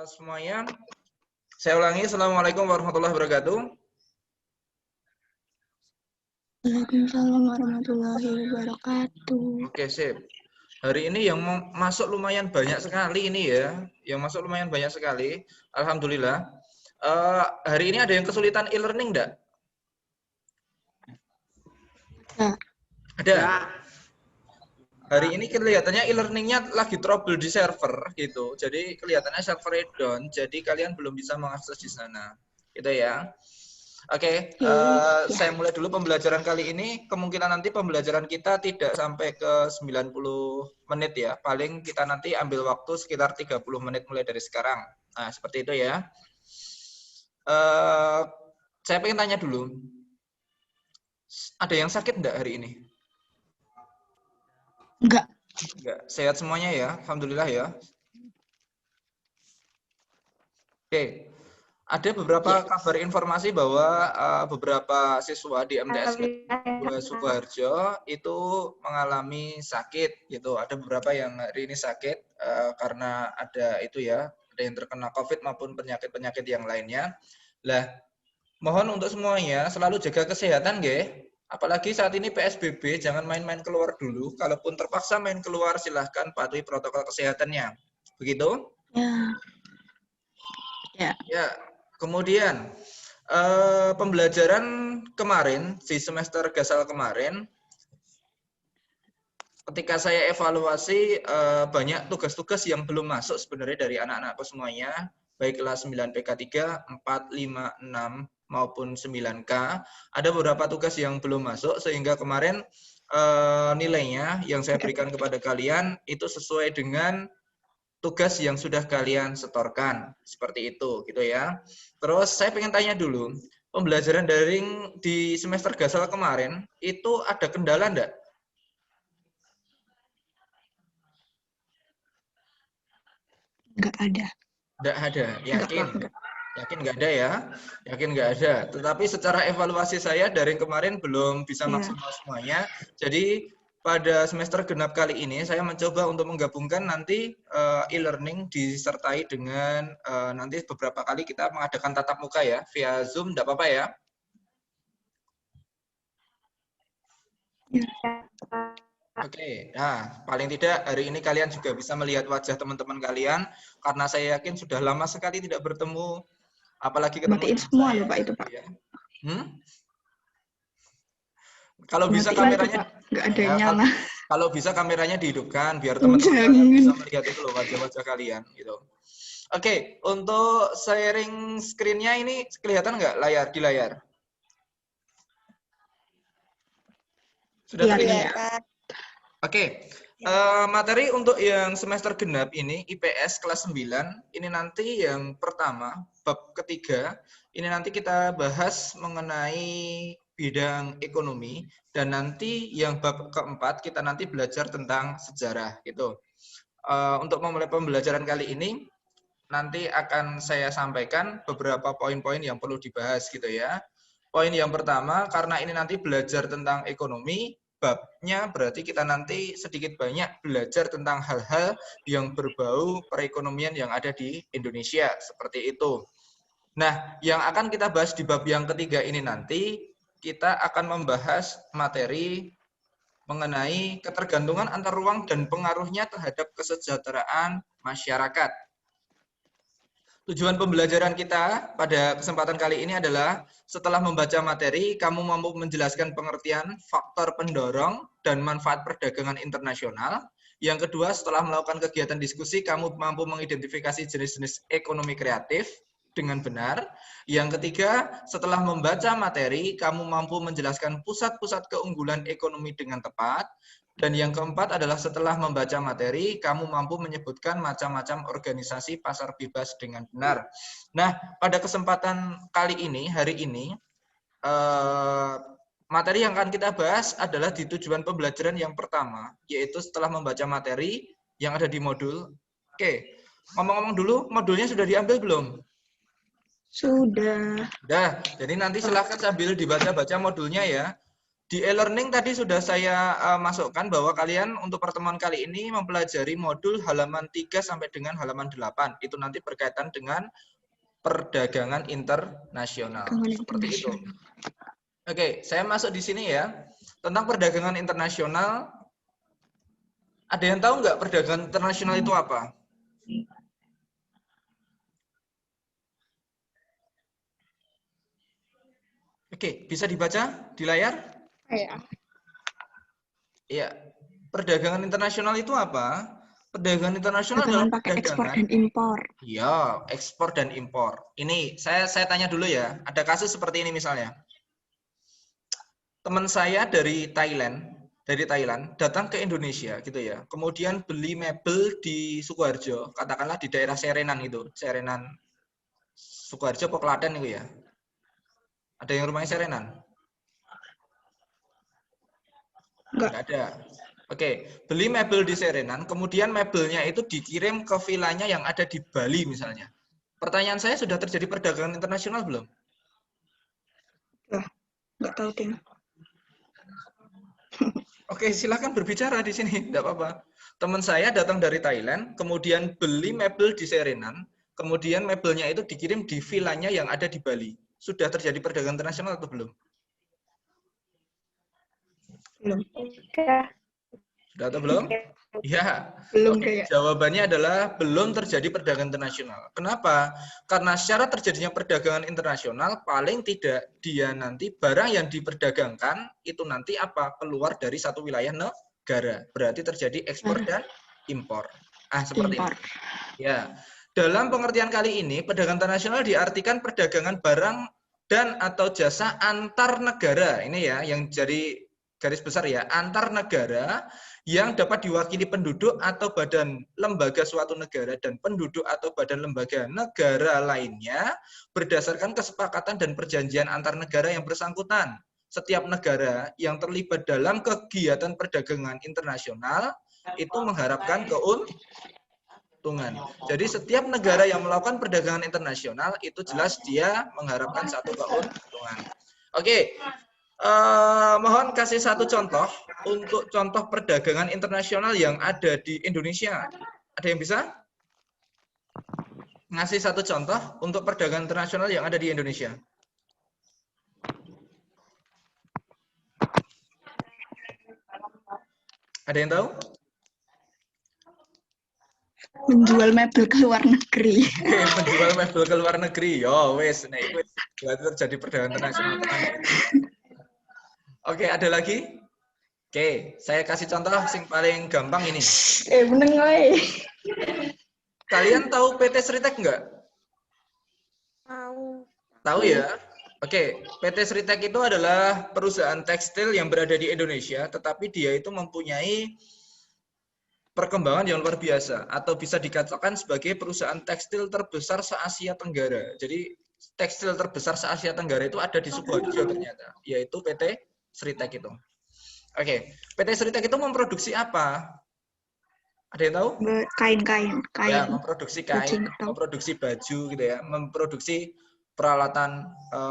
Semuanya, saya ulangi. Assalamualaikum warahmatullahi wabarakatuh. Waalaikumsalam warahmatullahi wabarakatuh. Oke, sip. Hari ini yang masuk lumayan banyak sekali ini ya. Yang masuk lumayan banyak sekali. Alhamdulillah. Hari ini ada yang kesulitan e-learning enggak? Nah, Ada. Hari ini kelihatannya e-learningnya lagi trouble di server gitu. Jadi kelihatannya server down. Jadi kalian belum bisa mengakses di sana. Gitu ya. Oke, saya mulai dulu pembelajaran kali ini. Kemungkinan nanti pembelajaran kita tidak sampai ke 90 menit ya. Paling kita nanti ambil waktu sekitar 30 menit mulai dari sekarang. Nah, seperti itu ya. Saya pengen tanya dulu. Ada yang sakit enggak hari ini? enggak. Enggak. Sehat semuanya ya. Alhamdulillah ya. Oke. Ada beberapa kabar informasi bahwa beberapa siswa di MTS 2 Sukoharjo itu mengalami sakit gitu. Ada beberapa yang hari ini sakit karena ada itu ya, ada yang terkena COVID maupun penyakit-penyakit yang lainnya. Lah, mohon untuk semuanya selalu jaga kesehatan, nggih. Apalagi saat ini PSBB, jangan main-main keluar dulu. Kalaupun terpaksa main keluar, silahkan patuhi protokol kesehatannya. Begitu? Ya. Ya. Kemudian pembelajaran kemarin di semester Gasal kemarin, ketika saya evaluasi banyak tugas-tugas yang belum masuk sebenarnya dari anak-anakku semuanya, baik kelas 9 PK 3, 4, 5, 6 maupun 9K. Ada beberapa tugas yang belum masuk sehingga kemarin nilainya yang saya berikan kepada kalian itu sesuai dengan tugas yang sudah kalian setorkan. Seperti itu gitu ya. Terus saya pengen tanya dulu, pembelajaran daring di semester Gasal kemarin itu ada kendala enggak? Enggak ada. Enggak ada, yakin? Enggak. Yakin enggak ada ya? Yakin enggak ada. Tetapi secara evaluasi saya dari kemarin belum bisa maksimal semuanya. Jadi pada semester genap kali ini saya mencoba untuk menggabungkan nanti e-learning disertai dengan nanti beberapa kali kita mengadakan tatap muka ya via Zoom, enggak apa-apa ya? Oke, nah paling tidak hari ini kalian juga bisa melihat wajah teman-teman kalian karena saya yakin sudah lama sekali tidak bertemu, apalagi ketemu Matiin semua loh Pak itu Pak. Ya. Kalau bisa kameranya enggak ada ya, yang nyala. kalau bisa kameranya dihidupkan biar teman-teman kalian bisa melihat itu loh wajah-wajah kalian gitu. Oke, untuk sharing screen-nya ini kelihatan nggak di layar? Sudah terlihat? Oke. Materi untuk yang semester genap ini IPS kelas 9 ini nanti yang pertama bab ketiga ini nanti kita bahas mengenai bidang ekonomi dan nanti yang bab keempat kita nanti belajar tentang sejarah gitu. Untuk memulai pembelajaran kali ini nanti akan saya sampaikan beberapa poin-poin yang perlu dibahas gitu ya. Poin yang pertama karena ini nanti belajar tentang ekonomi, babnya berarti kita nanti sedikit banyak belajar tentang hal-hal yang berbau perekonomian yang ada di Indonesia, seperti itu. Nah, yang akan kita bahas di bab yang ketiga ini nanti, kita akan membahas materi mengenai ketergantungan antar ruang dan pengaruhnya terhadap kesejahteraan masyarakat. Tujuan pembelajaran kita pada kesempatan kali ini adalah setelah membaca materi, kamu mampu menjelaskan pengertian faktor pendorong dan manfaat perdagangan internasional. Yang kedua, setelah melakukan kegiatan diskusi, kamu mampu mengidentifikasi jenis-jenis ekonomi kreatif dengan benar. Yang ketiga, setelah membaca materi, kamu mampu menjelaskan pusat-pusat keunggulan ekonomi dengan tepat. Dan yang keempat adalah setelah membaca materi, kamu mampu menyebutkan macam-macam organisasi pasar bebas dengan benar. Nah, pada kesempatan kali ini, hari ini, materi yang akan kita bahas adalah di tujuan pembelajaran yang pertama, yaitu setelah membaca materi yang ada di modul. Oke, ngomong-ngomong dulu, modulnya sudah diambil belum? Sudah. Jadi nanti silahkan sambil dibaca-baca modulnya ya. Di e-learning tadi sudah saya masukkan bahwa kalian untuk pertemuan kali ini mempelajari modul halaman 3 sampai dengan halaman 8. Itu nanti berkaitan dengan perdagangan internasional. Seperti itu. Oke, saya masuk di sini ya. Tentang perdagangan internasional, ada yang tahu nggak perdagangan internasional itu apa? Oke, bisa dibaca di layar? Iya. Iya. Perdagangan internasional itu apa? Perdagangan internasional adalah Perdagangan pakai ekspor perdagangan. dan impor. Iya, ekspor dan impor. Ini saya tanya dulu ya. Ada kasus seperti ini misalnya. Teman saya dari Thailand datang ke Indonesia gitu ya. Kemudian beli mebel di Sukoharjo, katakanlah di daerah Serenan itu, Serenan Sukoharjo apa Klaten itu ya. Ada yang rumahnya Serenan? Enggak ada. Oke, beli mebel di Serenan, kemudian mebelnya itu dikirim ke vilanya yang ada di Bali misalnya. Pertanyaan saya, sudah terjadi perdagangan internasional belum? Nggak tahu, Tim. Oke, silahkan berbicara di sini, tidak apa-apa. Teman saya datang dari Thailand, kemudian beli mebel di Serenan, kemudian mebelnya itu dikirim di vilanya yang ada di Bali. Sudah terjadi perdagangan internasional atau belum? Belum. Sudah atau belum? Ya. Belum Oke, kayak. jawabannya adalah belum terjadi perdagangan internasional. Kenapa? Karena syarat terjadinya perdagangan internasional paling tidak dia nanti barang yang diperdagangkan itu nanti apa? Keluar dari satu wilayah negara. Berarti terjadi ekspor dan impor. Seperti Impor. ini. Ya. Dalam pengertian kali ini, perdagangan internasional diartikan perdagangan barang dan atau jasa antar negara. Ini ya yang jadi garis besar ya, antar negara yang dapat diwakili penduduk atau badan lembaga suatu negara dan penduduk atau badan lembaga negara lainnya berdasarkan kesepakatan dan perjanjian antar negara yang bersangkutan. Setiap negara yang terlibat dalam kegiatan perdagangan internasional itu mengharapkan keuntungan. Jadi setiap negara yang melakukan perdagangan internasional itu jelas dia mengharapkan satu keuntungan. Oke. Mohon kasih satu contoh untuk contoh perdagangan internasional yang ada di Indonesia. Ada yang bisa ngasih satu contoh untuk perdagangan internasional yang ada di Indonesia? Ada yang tahu? Menjual mebel ke luar negeri. Menjual mebel ke luar negeri. Yo, wes, nah itu berarti terjadi perdagangan internasional. Oke, ada lagi? Oke, saya kasih contoh yang paling gampang ini. Meneng wae. Kalian tahu PT Sritek enggak? Tahu. Tahu ya? Oke, PT Sritek itu adalah perusahaan tekstil yang berada di Indonesia, tetapi dia itu mempunyai perkembangan yang luar biasa, atau bisa dikatakan sebagai perusahaan tekstil terbesar se-Asia Tenggara. Jadi tekstil terbesar se-Asia Tenggara itu ada di Sukoharjo ternyata, yaitu PT Sritek itu. Oke, PT Sritek itu memproduksi apa? Ada yang tahu? Kain. Ya, memproduksi kain, memproduksi baju gitu ya, memproduksi peralatan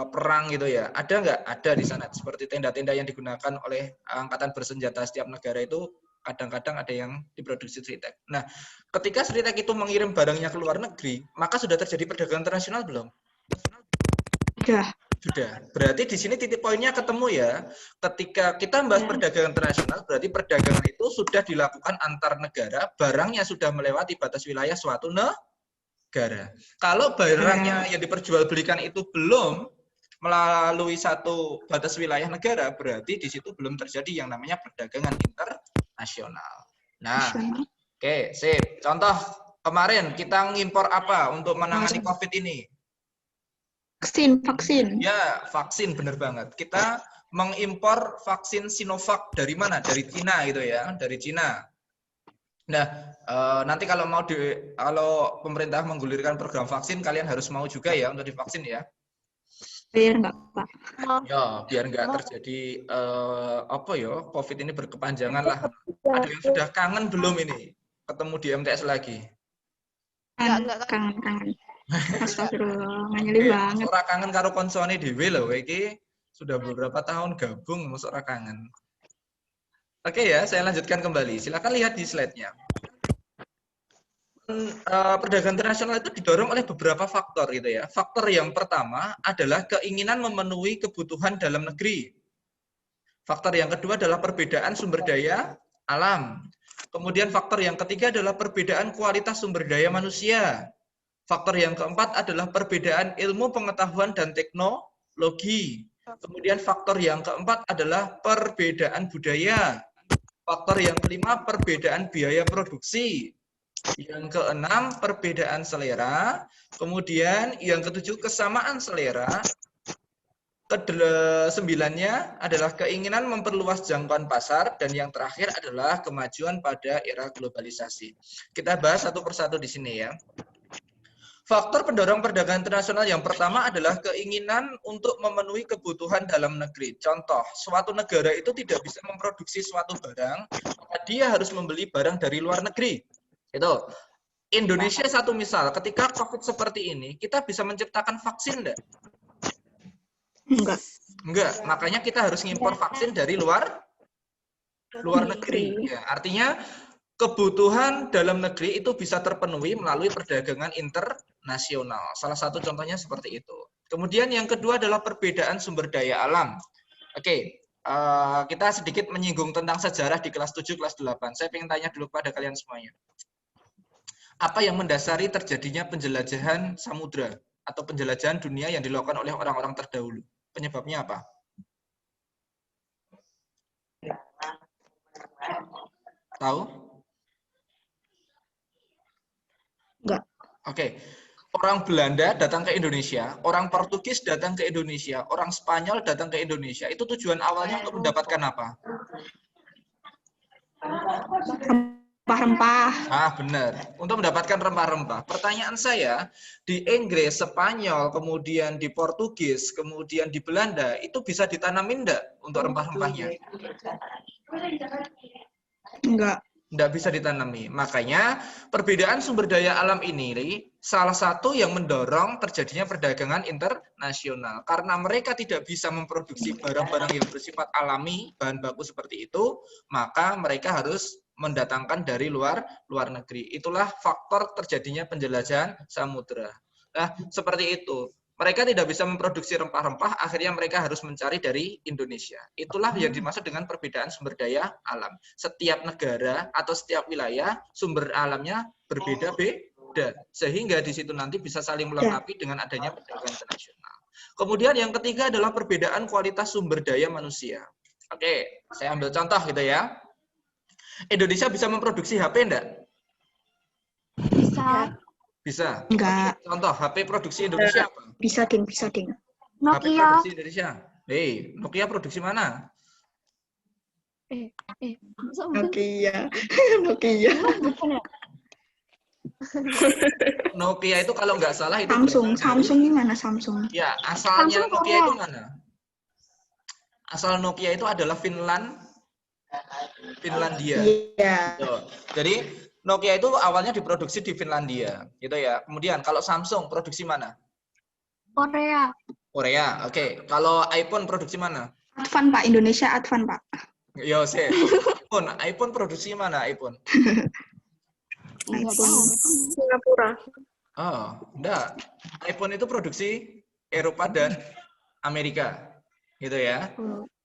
perang gitu ya. Ada nggak? Ada di sana. Seperti tenda-tenda yang digunakan oleh angkatan bersenjata setiap negara itu kadang-kadang ada yang diproduksi Sritek. Nah, ketika Sritek itu mengirim barangnya ke luar negeri, maka sudah terjadi perdagangan internasional belum? Sudah. Berarti di sini titik poinnya ketemu ya. Ketika kita membahas perdagangan internasional, berarti perdagangan itu sudah dilakukan antar negara, barangnya sudah melewati batas wilayah suatu negara. Kalau barangnya yang diperjualbelikan itu belum melalui satu batas wilayah negara, berarti di situ belum terjadi yang namanya perdagangan internasional. Nah, oke, sip. Contoh kemarin kita ngimpor apa untuk menangani COVID ini? Vaksin. Ya, vaksin, benar banget. Kita mengimpor vaksin Sinovac dari mana? Dari Cina gitu ya, dari Cina. Nah, nanti kalau kalau pemerintah menggulirkan program vaksin, kalian harus mau juga ya untuk divaksin ya. Biar nggak, Pak? Ya, biar nggak terjadi COVID ini berkepanjangan lah. Ada yang sudah kangen belum ini ketemu di MTS lagi? Kangen. Astagfirullah, nganyeli banget. Ora kangen karo konsone dhewe lho iki. Sudah beberapa tahun gabung, masuk kangen. Oke ya, saya lanjutkan kembali. Silakan lihat di slide-nya. Perdagangan internasional itu didorong oleh beberapa faktor gitu ya. Faktor yang pertama adalah keinginan memenuhi kebutuhan dalam negeri. Faktor yang kedua adalah perbedaan sumber daya alam. Kemudian faktor yang ketiga adalah perbedaan kualitas sumber daya manusia. Faktor yang keempat adalah perbedaan ilmu pengetahuan dan teknologi. Kemudian faktor yang keempat adalah perbedaan budaya. Faktor yang kelima, perbedaan biaya produksi. Yang keenam, perbedaan selera. Kemudian yang ketujuh, kesamaan selera. Kesembilannya adalah keinginan memperluas jangkauan pasar. Dan yang terakhir adalah kemajuan pada era globalisasi. Kita bahas satu persatu di sini ya. Faktor pendorong perdagangan internasional yang pertama adalah keinginan untuk memenuhi kebutuhan dalam negeri. Contoh, suatu negara itu tidak bisa memproduksi suatu barang, maka dia harus membeli barang dari luar negeri. Itu. Indonesia satu misal, ketika COVID seperti ini, kita bisa menciptakan vaksin enggak? Enggak, makanya kita harus ngimpor vaksin dari luar negeri. Ya, artinya kebutuhan dalam negeri itu bisa terpenuhi melalui perdagangan internasional. Salah satu contohnya seperti itu. Kemudian yang kedua adalah perbedaan sumber daya alam. Oke, kita sedikit menyinggung tentang sejarah di kelas 7, kelas 8. Saya ingin tanya dulu pada kalian semuanya. Apa yang mendasari terjadinya penjelajahan samudra atau penjelajahan dunia yang dilakukan oleh orang-orang terdahulu? Penyebabnya apa? Tahu? Enggak. Oke. Orang Belanda datang ke Indonesia, orang Portugis datang ke Indonesia, orang Spanyol datang ke Indonesia. Itu tujuan awalnya untuk mendapatkan apa? Rempah-rempah. Ah, benar. Untuk mendapatkan rempah-rempah. Pertanyaan saya, di Inggris, Spanyol, kemudian di Portugis, kemudian di Belanda, itu bisa ditanamin enggak untuk rempah-rempahnya? Enggak. Tidak bisa ditanami. Makanya perbedaan sumber daya alam ini salah satu yang mendorong terjadinya perdagangan internasional. Karena mereka tidak bisa memproduksi barang-barang yang bersifat alami, bahan baku seperti itu, maka mereka harus mendatangkan dari luar negeri. Itulah faktor terjadinya penjelajahan samudera. Nah, seperti itu. Mereka tidak bisa memproduksi rempah-rempah, akhirnya mereka harus mencari dari Indonesia. Itulah yang dimaksud dengan perbedaan sumber daya alam. Setiap negara atau setiap wilayah sumber alamnya berbeda-beda. Sehingga di situ nanti bisa saling melengkapi dengan adanya perdagangan internasional. Kemudian yang ketiga adalah perbedaan kualitas sumber daya manusia. Oke, saya ambil contoh gitu ya. Indonesia bisa memproduksi HP enggak? Bisa. Bisa. Enggak. Contoh, HP produksi Indonesia apa? Bisa, Ding. Bisa, Ding. HP produksi Indonesia. Hei, Nokia produksi mana? Nokia. Nokia. Nokia itu kalau nggak salah itu Samsung. Samsung gimana Samsung? Ya, asalnya Samsung Nokia itu mana? Asal Nokia itu adalah Finlandia. Iya. Jadi Nokia itu awalnya diproduksi di Finlandia, gitu ya. Kemudian kalau Samsung produksi mana? Korea. Korea. Oke. Kalau iPhone produksi mana? Advan, Pak. Indonesia Advan, Pak. Yo, iPhone produksi mana iPhone? Singapura. Oh, enggak. iPhone itu produksi Eropa dan Amerika. Gitu ya.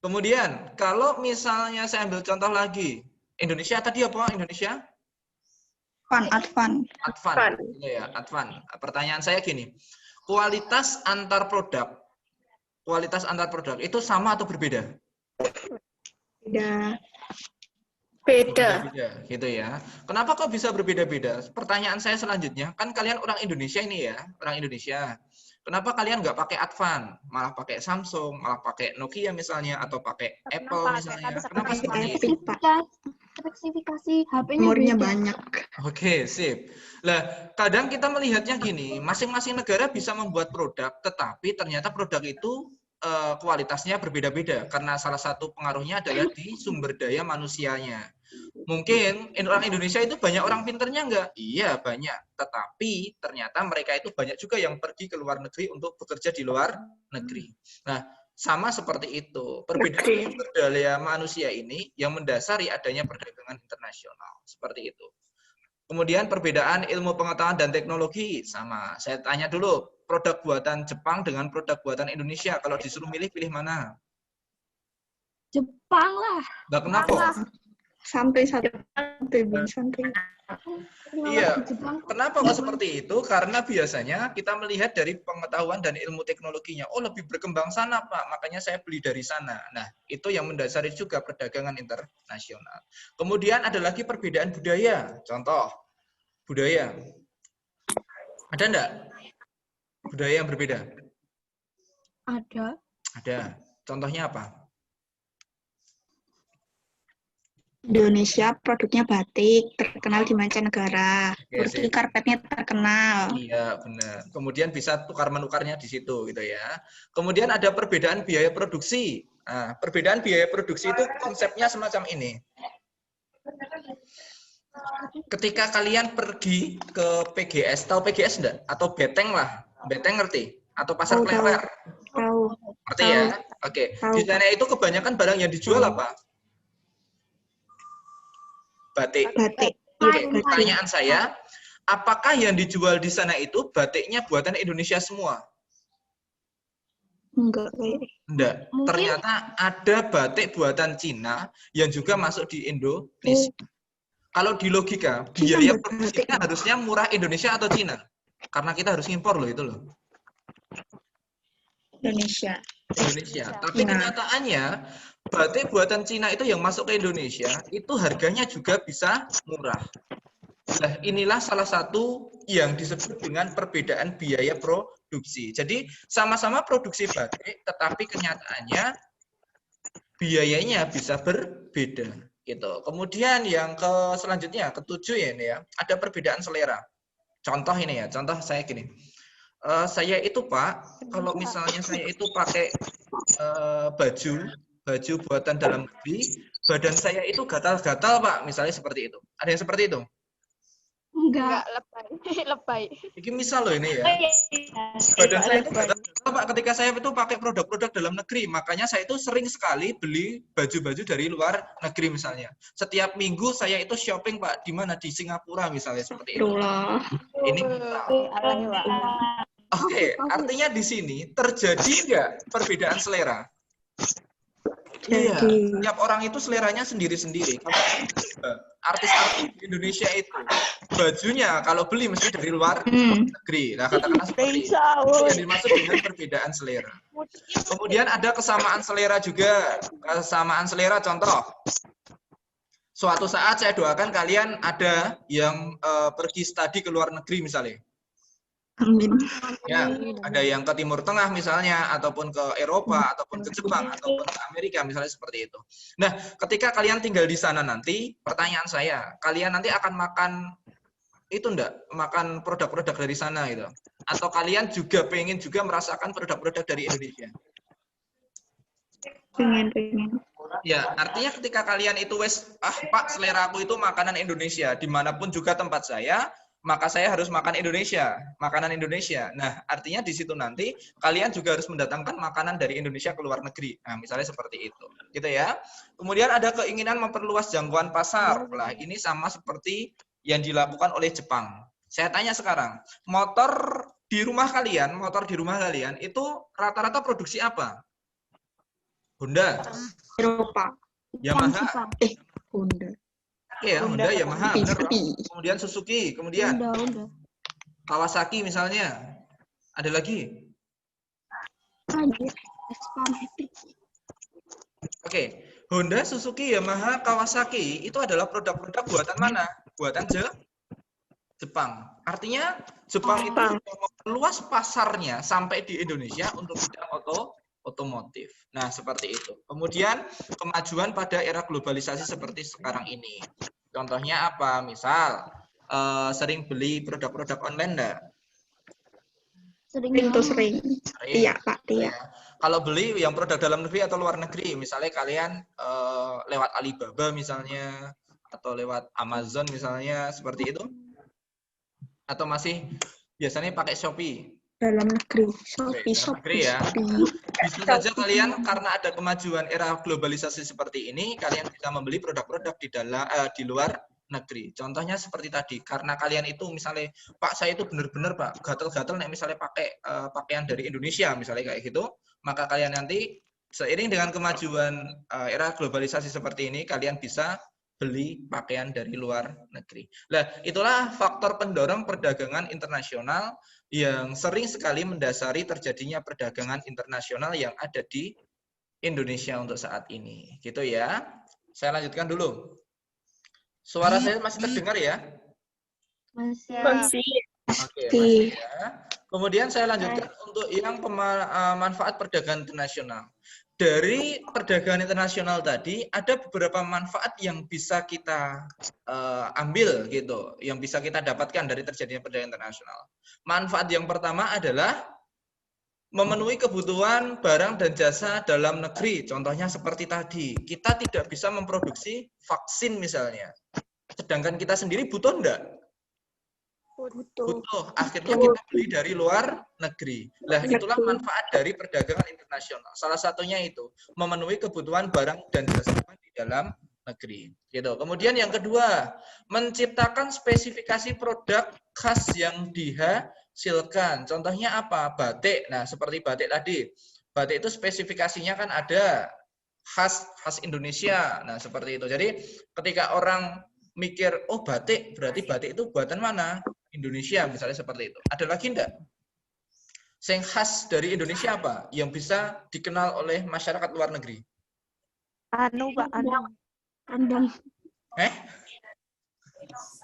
Kemudian, kalau misalnya saya ambil contoh lagi. Indonesia tadi apa? Indonesia? Advan. Gitu ya, Advan. Pertanyaan saya gini. Kualitas antar produk itu sama atau berbeda? Beda. Beda. Gitu ya. Kenapa kok bisa berbeda-beda? Pertanyaan saya selanjutnya, kan kalian orang Indonesia ini ya, orang Indonesia. Kenapa kalian nggak pakai Advan, malah pakai Samsung, malah pakai Nokia misalnya, atau pakai Apple misalnya? Kenapa seperti itu? Spesifikasi HP-nya Umurnya banyak. Oke, sip. Lah, kadang kita melihatnya gini, masing-masing negara bisa membuat produk, tetapi ternyata produk itu kualitasnya berbeda-beda karena salah satu pengaruhnya adalah di sumber daya manusianya. Mungkin orang Indonesia itu banyak orang pinternya enggak? Iya, banyak. Tetapi ternyata mereka itu banyak juga yang pergi ke luar negeri untuk bekerja di luar negeri. Nah, Sama seperti itu. Perbedaan sumber daya manusia ini yang mendasari adanya perdagangan internasional. Seperti itu. Kemudian perbedaan ilmu pengetahuan dan teknologi sama. Saya tanya dulu, produk buatan Jepang dengan produk buatan Indonesia. Kalau disuruh milih, pilih mana? Jepang lah. Nggak kenapa? Santai. Iya, kenapa kok seperti itu? Karena biasanya kita melihat dari pengetahuan dan ilmu teknologinya. Oh, lebih berkembang sana, Pak. Makanya saya beli dari sana. Nah, itu yang mendasari juga perdagangan internasional. Kemudian ada lagi perbedaan budaya. Contoh, budaya. Ada enggak? Budaya yang berbeda? Ada. Ada. Contohnya apa? Indonesia produknya batik, terkenal di mancanegara. Oke, Turki karpetnya terkenal. iya, benar. Kemudian bisa tukar-menukarnya di situ, gitu ya. Kemudian ada perbedaan biaya produksi. Nah, perbedaan biaya produksi itu konsepnya semacam ini. Ketika kalian pergi ke PGS, tahu PGS enggak? Atau Beteng lah. Beteng ngerti? Atau Pasar Klewer? Tahu. Ngerti ya? Oke. Di sana itu kebanyakan barang yang dijual apa? Batik. Pertanyaan saya, apakah yang dijual di sana itu batiknya buatan Indonesia semua? Enggak. Ternyata ada batik buatan Cina yang juga masuk di Indonesia. Kalau di logika, biaya produksinya harusnya murah Indonesia atau Cina? Karena kita harus impor loh itu loh. Indonesia. Tapi kenyataannya batik buatan Cina itu yang masuk ke Indonesia itu harganya juga bisa murah. Nah, inilah salah satu yang disebut dengan perbedaan biaya produksi. Jadi sama-sama produksi batik, tetapi kenyataannya biayanya bisa berbeda. Gitu. Kemudian yang selanjutnya, ketujuh ya ini ya, ada perbedaan selera. Contoh ini ya, contoh saya gini. Saya itu Pak, kalau misalnya saya itu pakai baju buatan dalam negeri, badan saya itu gatal-gatal Pak, misalnya seperti itu. Ada yang seperti itu? Enggak, lebay. Ini misal loh ini ya. Badan saya itu gatal-gatal Pak ketika saya itu pakai produk-produk dalam negeri. Makanya saya itu sering sekali beli baju-baju dari luar negeri misalnya. Setiap minggu saya itu shopping Pak, di mana? Di Singapura misalnya seperti itu. Ini Oke, artinya di sini terjadi nggak perbedaan selera? Iya, tiap orang itu seleranya sendiri-sendiri. Artis-artis di Indonesia itu bajunya kalau beli mesti dari luar negeri. Nah, katakanlah seperti itu. Itu yang dimaksud dengan perbedaan selera. Kemudian ada kesamaan selera juga. Kesamaan selera contoh. Suatu saat saya doakan kalian ada yang pergi studi ke luar negeri misalnya. Amin. Ya, ada yang ke Timur Tengah misalnya, ataupun ke Eropa, ataupun ke Jepang, ataupun ke Amerika misalnya seperti itu. Nah, ketika kalian tinggal di sana nanti, pertanyaan saya, kalian nanti akan makan itu enggak? Makan produk-produk dari sana gitu? Atau kalian juga pengen juga merasakan produk-produk dari Indonesia? Pengen. Ya, artinya ketika kalian itu Pak, selera aku itu makanan Indonesia, dimanapun juga tempat saya, maka saya harus makan Indonesia, makanan Indonesia. Nah, artinya di situ nanti kalian juga harus mendatangkan makanan dari Indonesia ke luar negeri. Nah, misalnya seperti itu, gitu ya. Kemudian ada keinginan memperluas jangkauan pasar. Nah, ini sama seperti yang dilakukan oleh Jepang. Saya tanya sekarang, motor di rumah kalian itu rata-rata produksi apa? Honda, Eropa. Yamaha, Honda. Iya, Honda, Yamaha, benar. Kemudian Suzuki, kemudian Kawasaki misalnya. Ada lagi? Oke, Honda, Suzuki, Yamaha, Kawasaki itu adalah produk-produk buatan mana? Buatan Jepang. Artinya Jepang itu meluas pasarnya sampai di Indonesia untuk bidang otomotif. Nah, seperti itu. Kemudian kemajuan pada era globalisasi seperti sekarang ini. Contohnya apa? Misal, sering beli produk-produk online enggak? Sering. Iya, Pak. Iya. Kalau beli yang produk dalam negeri atau luar negeri, misalnya kalian lewat Alibaba misalnya, atau lewat Amazon misalnya, seperti itu? Atau masih biasanya pakai Shopee? dalam negeri. Oke, dalam negeri ya. Bisa saja kalian karena ada kemajuan era globalisasi seperti ini, kalian bisa membeli produk-produk di luar negeri. Contohnya seperti tadi, karena kalian itu misalnya, Pak saya itu benar-benar Pak gatel-gatel nih misalnya pakai pakaian dari Indonesia misalnya kayak gitu, maka kalian nanti seiring dengan kemajuan era globalisasi seperti ini, kalian bisa beli pakaian dari luar negeri. Nah, itulah faktor pendorong perdagangan internasional yang sering sekali mendasari terjadinya perdagangan internasional yang ada di Indonesia untuk saat ini. Gitu ya. Saya lanjutkan dulu. Suara saya masih terdengar ya? Masih. Oke, masih ya. Kemudian saya lanjutkan untuk yang manfaat perdagangan internasional. Dari perdagangan internasional tadi ada beberapa manfaat yang bisa kita ambil gitu, yang bisa kita dapatkan dari terjadinya perdagangan internasional. Manfaat yang pertama adalah memenuhi kebutuhan barang dan jasa dalam negeri. Contohnya seperti tadi, kita tidak bisa memproduksi vaksin misalnya. Sedangkan kita sendiri butuh enggak? Butuh. Akhirnya kita beli dari luar negeri. Nah, itulah manfaat dari perdagangan internasional. Salah satunya itu memenuhi kebutuhan barang dan jasa di dalam negeri. Gitu. Kemudian yang kedua, menciptakan spesifikasi produk khas yang dihasilkan. Contohnya apa? Batik. Nah, seperti batik tadi. Batik itu spesifikasinya kan ada khas Indonesia. Nah, seperti itu. Jadi, ketika orang mikir, oh batik, berarti batik itu buatan mana? Indonesia, misalnya seperti itu. Ada lagi enggak? Yang khas dari Indonesia apa? Yang bisa dikenal oleh masyarakat luar negeri? Anu, Pak, anu. Andong.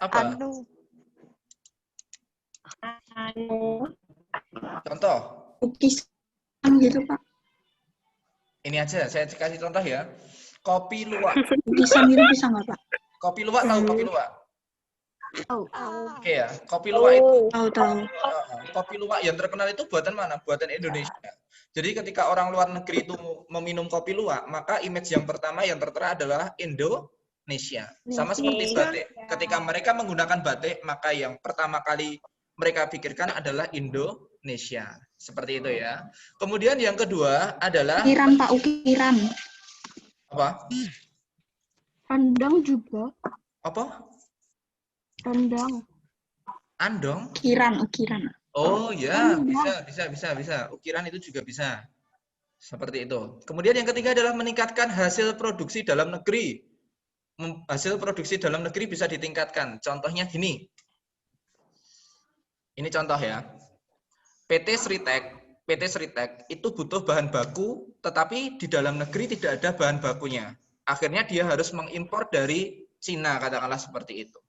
Apa? Anu. Contoh? Lukisan gitu, Pak. Ini aja, saya kasih contoh ya. Kopi luwak. Lukisan itu bisa nggak, Pak? Kopi luwak, tahu kopi luwak? Oke ya, kopi luwak itu Tahu. kopi luwak yang terkenal itu buatan mana? Buatan Indonesia. Jadi ketika orang luar negeri itu meminum kopi luwak, maka image yang pertama yang tertera adalah Indonesia. Sama seperti batik. Ketika mereka menggunakan batik, maka yang pertama kali mereka pikirkan adalah Indonesia. Seperti itu ya. Kemudian yang kedua adalah ukiran, Pak, ukiran. Apa? Andong juga. Apa? Andong. Andong? Ukiran. Oh ya, bisa. Ukiran itu juga bisa. Seperti itu. Kemudian yang ketiga adalah meningkatkan hasil produksi dalam negeri. Hasil produksi dalam negeri bisa ditingkatkan. Contohnya gini. Ini contoh ya. PT Sritek itu butuh bahan baku, tetapi di dalam negeri tidak ada bahan bakunya. Akhirnya dia harus mengimpor dari Cina, katakanlah seperti itu.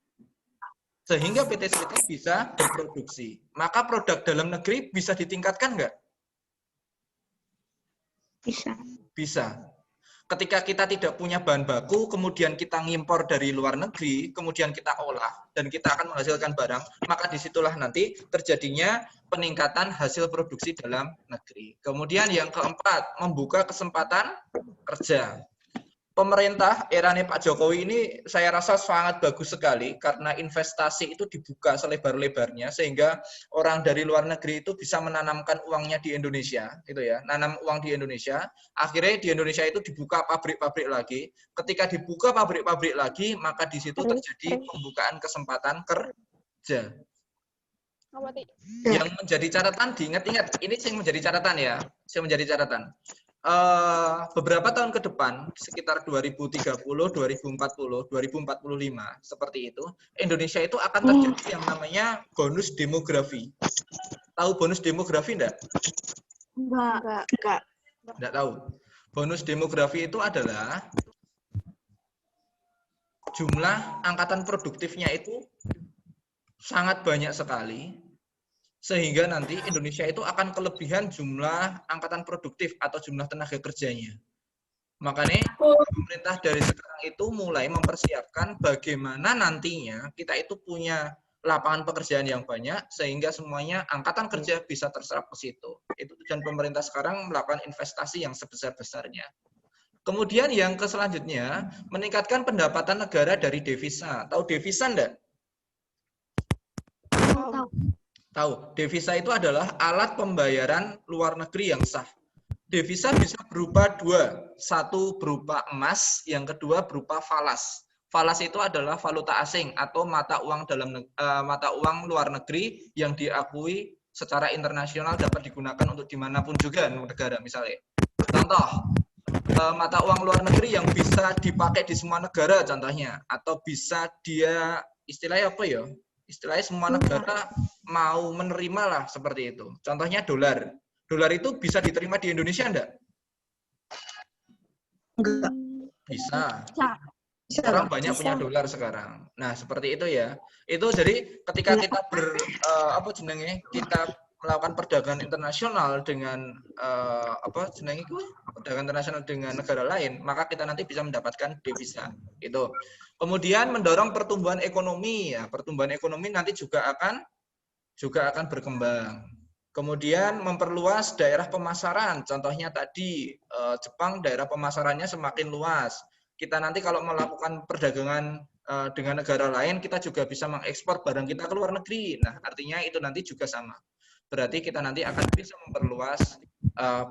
Sehingga PT Sritek bisa berproduksi. Maka produk dalam negeri bisa ditingkatkan nggak? Bisa. Ketika kita tidak punya bahan baku, kemudian kita ngimpor dari luar negeri, kemudian kita olah, dan kita akan menghasilkan barang, maka disitulah nanti terjadinya peningkatan hasil produksi dalam negeri. Kemudian yang keempat, membuka kesempatan kerja. Pemerintah eranya Pak Jokowi ini saya rasa sangat bagus sekali karena investasi itu dibuka selebar-lebarnya sehingga orang dari luar negeri itu bisa menanamkan uangnya di Indonesia, gitu ya, nanam uang di Indonesia. Akhirnya di Indonesia itu dibuka pabrik-pabrik lagi. Ketika dibuka pabrik-pabrik lagi, maka di situ terjadi pembukaan kesempatan kerja. Yang menjadi catatan, diingat-ingat, ini yang menjadi catatan ya, beberapa tahun ke depan, sekitar 2030, 2040, 2045, seperti itu, Indonesia itu akan terjadi yang namanya bonus demografi. Tahu bonus demografi enggak? Enggak. Enggak tahu. Bonus demografi itu adalah jumlah angkatan produktifnya itu sangat banyak sekali, sehingga nanti Indonesia itu akan kelebihan jumlah angkatan produktif atau jumlah tenaga kerjanya. Makanya pemerintah dari sekarang itu mulai mempersiapkan bagaimana nantinya kita itu punya lapangan pekerjaan yang banyak, sehingga semuanya angkatan kerja bisa terserap ke situ. Itu tujuan pemerintah sekarang melakukan investasi yang sebesar-besarnya. Kemudian yang selanjutnya, meningkatkan pendapatan negara dari devisa. Tahu devisa enggak? Tahu. Tahu, devisa itu adalah alat pembayaran luar negeri yang sah. Devisa bisa berupa dua, satu berupa emas, yang kedua berupa falas. Falas itu adalah valuta asing atau mata uang mata uang luar negeri yang diakui secara internasional dapat digunakan untuk dimanapun juga negara misalnya. Contoh, mata uang luar negeri yang bisa dipakai di semua negara contohnya, atau bisa dia istilahnya apa ya? Istilahnya semua negara mau menerima lah seperti itu. Contohnya dolar. Dolar itu bisa diterima di Indonesia enggak? Enggak. Bisa. Bisa. Orang banyak punya dolar sekarang. Nah, seperti itu ya. Itu jadi ketika kita kita melakukan perdagangan internasional dengan perdagangan internasional dengan negara lain, maka kita nanti bisa mendapatkan devisa. Itu. Kemudian mendorong pertumbuhan ekonomi ya. Pertumbuhan ekonomi nanti juga akan berkembang. Kemudian memperluas daerah pemasaran. Contohnya tadi Jepang daerah pemasarannya semakin luas. Kita nanti kalau melakukan perdagangan dengan negara lain, kita juga bisa mengekspor barang kita ke luar negeri. Nah, artinya itu nanti juga sama. Berarti kita nanti akan bisa memperluas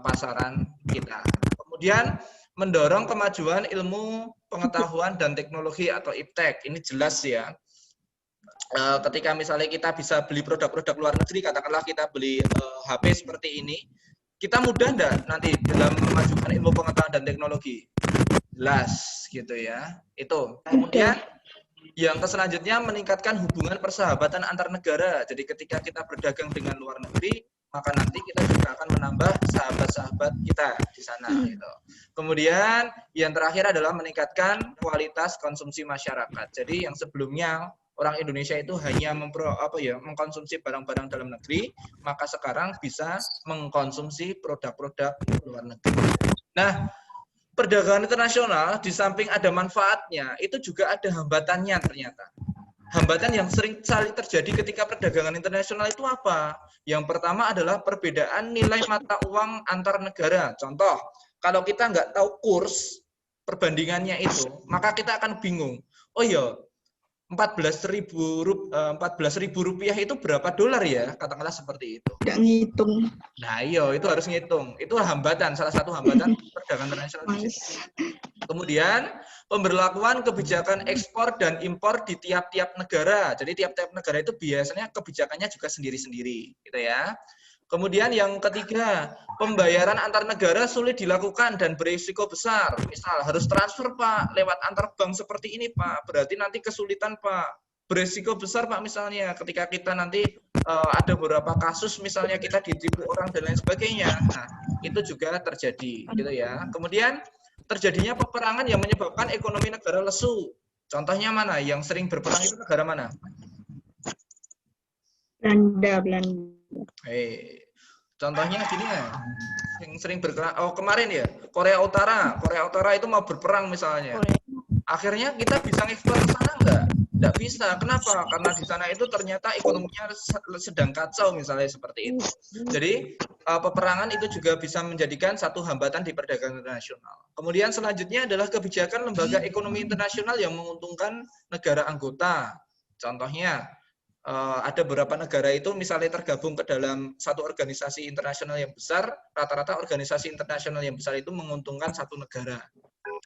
pasaran kita. Kemudian mendorong kemajuan ilmu pengetahuan dan teknologi atau IPTEK. Ini jelas ya. Ketika misalnya kita bisa beli produk-produk luar negeri, katakanlah kita beli HP seperti ini, kita mudah enggak nanti dalam memajukan ilmu pengetahuan dan teknologi? Jelas gitu ya. Itu. Kemudian yang selanjutnya meningkatkan hubungan persahabatan antar negara. Jadi ketika kita berdagang dengan luar negeri, maka nanti kita juga akan menambah sahabat-sahabat kita di sana gitu. Kemudian yang terakhir adalah meningkatkan kualitas konsumsi masyarakat. Jadi yang sebelumnya orang Indonesia itu hanya mengkonsumsi barang-barang dalam negeri, maka sekarang bisa mengkonsumsi produk-produk luar negeri. Nah, perdagangan internasional di samping ada manfaatnya, itu juga ada hambatannya ternyata. Hambatan yang sering kali terjadi ketika perdagangan internasional itu apa? Yang pertama adalah perbedaan nilai mata uang antar negara. Contoh, kalau kita nggak tahu kurs perbandingannya itu, maka kita akan bingung. Oh iya, 14.000 rupiah itu berapa dolar ya? Katakanlah seperti itu. Tidak ngitung. Nah, iya, itu harus ngitung. Itu hambatan, salah satu hambatan perdagangan internasional. Kemudian, pemberlakuan kebijakan ekspor dan impor di tiap-tiap negara. Jadi tiap-tiap negara itu biasanya kebijakannya juga sendiri-sendiri, gitu ya. Kemudian yang ketiga, pembayaran antar negara sulit dilakukan dan berisiko besar. Misal harus transfer Pak, lewat antar bank seperti ini Pak, berarti nanti kesulitan Pak. Berisiko besar Pak misalnya ketika kita nanti ada beberapa kasus misalnya kita ditipu orang dan lain sebagainya. Nah, itu juga terjadi gitu ya. Kemudian terjadinya peperangan yang menyebabkan ekonomi negara lesu. Contohnya mana? Yang sering berperang itu negara mana? Belanda. Contohnya gini ya, yang sering berperang. Oh kemarin ya, Korea Utara itu mau berperang misalnya. Akhirnya kita bisa ngekspor ke sana enggak? Enggak bisa. Kenapa? Karena di sana itu ternyata ekonominya sedang kacau misalnya seperti itu. Jadi peperangan itu juga bisa menjadikan satu hambatan di perdagangan internasional. Kemudian selanjutnya adalah kebijakan lembaga ekonomi internasional yang menguntungkan negara anggota. Contohnya ada beberapa negara itu misalnya tergabung ke dalam satu organisasi internasional yang besar, rata-rata organisasi internasional yang besar itu menguntungkan satu negara,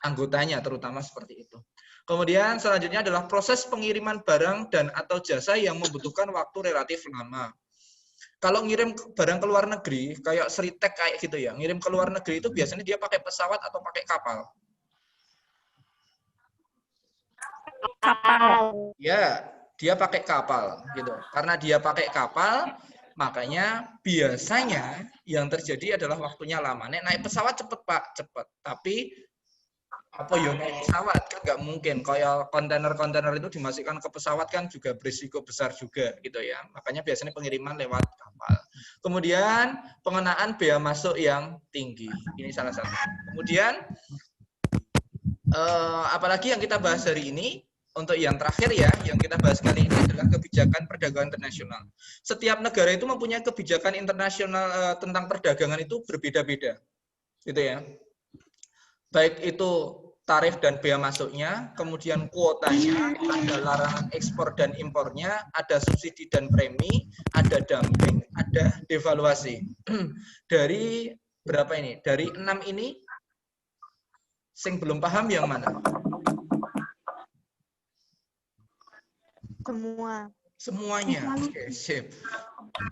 anggotanya terutama seperti itu. Kemudian selanjutnya adalah proses pengiriman barang dan atau jasa yang membutuhkan waktu relatif lama. Kalau ngirim barang ke luar negeri, kayak Sritek kayak gitu ya, ngirim ke luar negeri itu biasanya dia pakai pesawat atau pakai kapal? Kapal. Ya, dia pakai kapal gitu. Karena dia pakai kapal, makanya biasanya yang terjadi adalah waktunya lama. Naik pesawat cepet Pak, cepet. Tapi naik pesawat kan nggak mungkin. Kayak kontainer-kontainer itu dimasukkan ke pesawat kan juga berisiko besar juga gitu ya. Makanya biasanya pengiriman lewat kapal. Kemudian pengenaan bea masuk yang tinggi. Ini salah satu. Kemudian apalagi yang kita bahas hari ini. Untuk yang terakhir ya, yang kita bahas kali ini adalah kebijakan perdagangan internasional. Setiap negara itu mempunyai kebijakan internasional tentang perdagangan itu berbeda-beda, gitu ya. Baik itu tarif dan bea masuknya, kemudian kuotanya, ada larangan ekspor dan impornya, ada subsidi dan premi, ada dumping, ada devaluasi. Dari berapa ini? Dari 6 ini, sing belum paham yang mana? Semua. Semuanya. Oke, sip.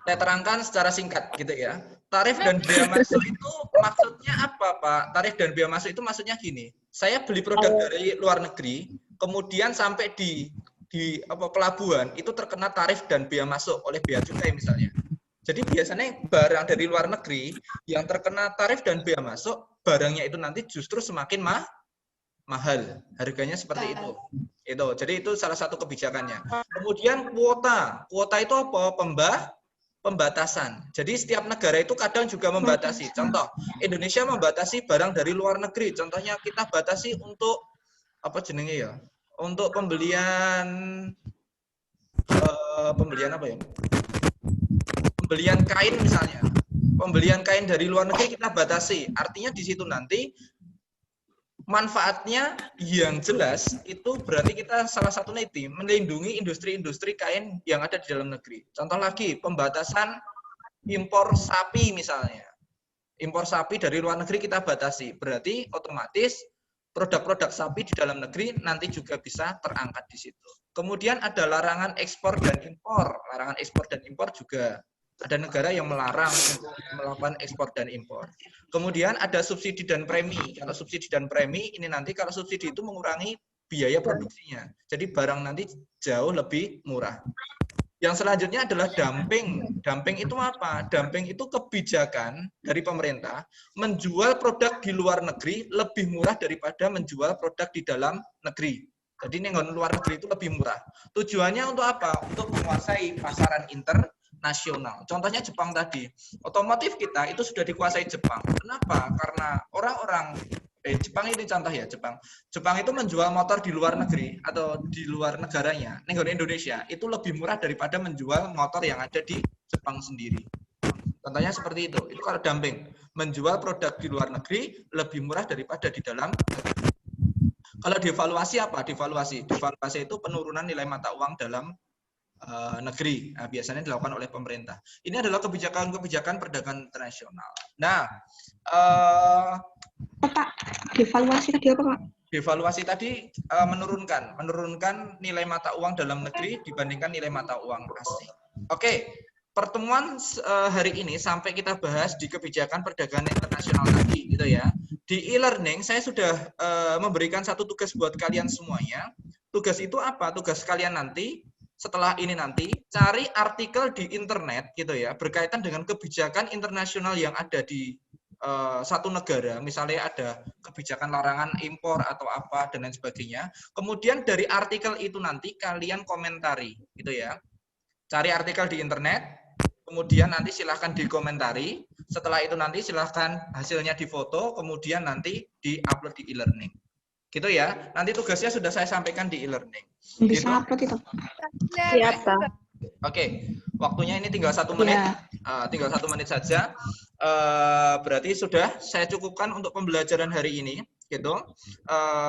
Saya terangkan secara singkat gitu ya. Tarif dan bea masuk itu maksudnya apa, Pak? Tarif dan bea masuk itu maksudnya gini. Saya beli produk dari luar negeri, kemudian sampai di pelabuhan itu terkena tarif dan bea masuk oleh bea cukai misalnya. Jadi biasanya barang dari luar negeri yang terkena tarif dan bea masuk, barangnya itu nanti justru semakin mahal. Harganya seperti itu. Jadi itu salah satu kebijakannya. Kemudian kuota. Kuota itu apa? Pembatasan. Jadi setiap negara itu kadang juga membatasi. Contoh, Indonesia membatasi barang dari luar negeri. Contohnya kita batasi untuk apa jenenge ya? Untuk pembelian apa ya? Pembelian kain misalnya. Pembelian kain dari luar negeri kita batasi. Artinya di situ nanti manfaatnya yang jelas itu berarti kita salah satu itu melindungi industri-industri kain yang ada di dalam negeri. Contoh lagi, pembatasan impor sapi misalnya. Impor sapi dari luar negeri kita batasi. Berarti otomatis produk-produk sapi di dalam negeri nanti juga bisa terangkat di situ. Kemudian ada larangan ekspor dan impor. Larangan ekspor dan impor juga ada negara yang melarang untuk melakukan ekspor dan impor. Kemudian ada subsidi dan premi. Kalau subsidi dan premi ini nanti kalau subsidi itu mengurangi biaya produksinya. Jadi barang nanti jauh lebih murah. Yang selanjutnya adalah dumping. Dumping itu apa? Dumping itu kebijakan dari pemerintah menjual produk di luar negeri lebih murah daripada menjual produk di dalam negeri. Jadi nengon luar negeri itu lebih murah. Tujuannya untuk apa? Untuk menguasai pasaran internasional. Contohnya Jepang tadi. Otomotif kita itu sudah dikuasai Jepang. Kenapa? Karena orang-orang Jepang ini contoh ya, Jepang itu menjual motor di luar negeri atau di luar negaranya, negara Indonesia, itu lebih murah daripada menjual motor yang ada di Jepang sendiri. Contohnya seperti itu kalau dumping. Menjual produk di luar negeri lebih murah daripada di dalam negeri. Kalau devaluasi apa? Devaluasi itu penurunan nilai mata uang dalam negeri. Nah, biasanya dilakukan oleh pemerintah. Ini adalah kebijakan-kebijakan perdagangan internasional. Nah, Pak, devaluasi tadi apa, Pak? Devaluasi tadi menurunkan nilai mata uang dalam negeri dibandingkan nilai mata uang asing. Oke, pertemuan hari ini sampai kita bahas di kebijakan perdagangan internasional tadi, gitu ya. Di e-learning saya sudah memberikan satu tugas buat kalian semuanya. Tugas itu apa? Tugas kalian nanti setelah ini nanti cari artikel di internet, gitu ya, berkaitan dengan kebijakan internasional yang ada di satu negara, misalnya ada kebijakan larangan impor atau apa dan lain sebagainya. Kemudian dari artikel itu nanti kalian komentari, gitu ya. Cari artikel di internet, kemudian nanti silahkan dikomentari. Setelah itu nanti silahkan hasilnya difoto, kemudian nanti diupload di e-learning. Gitu ya. Nanti tugasnya sudah saya sampaikan di e-learning. Bisa gitu. upload itu. Siap, Pak. Oke, waktunya ini tinggal 1 menit. Tinggal 1 menit saja. Berarti sudah saya cukupkan untuk pembelajaran hari ini, gitu.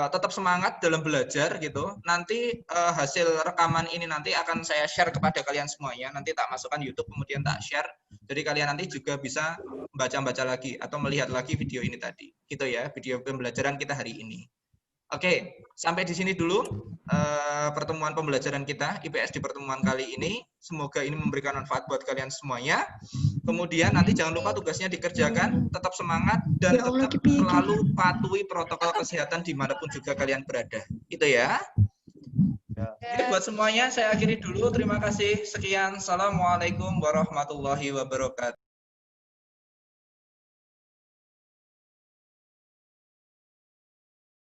Tetap semangat dalam belajar, gitu. Nanti hasil rekaman ini nanti akan saya share kepada kalian semuanya. Nanti tak masukkan YouTube, kemudian tak share. Jadi kalian nanti juga bisa baca-baca lagi atau melihat lagi video ini tadi, gitu ya. Video pembelajaran kita hari ini. Oke, sampai di sini dulu pertemuan pembelajaran kita IPS di pertemuan kali ini. Semoga ini memberikan manfaat buat kalian semuanya. Kemudian nanti jangan lupa tugasnya dikerjakan, tetap semangat dan tetap selalu patuhi protokol kesehatan dimanapun juga kalian berada. Itu ya. Oke, buat semuanya saya akhiri dulu. Terima kasih. Sekian. Assalamualaikum warahmatullahi wabarakatuh.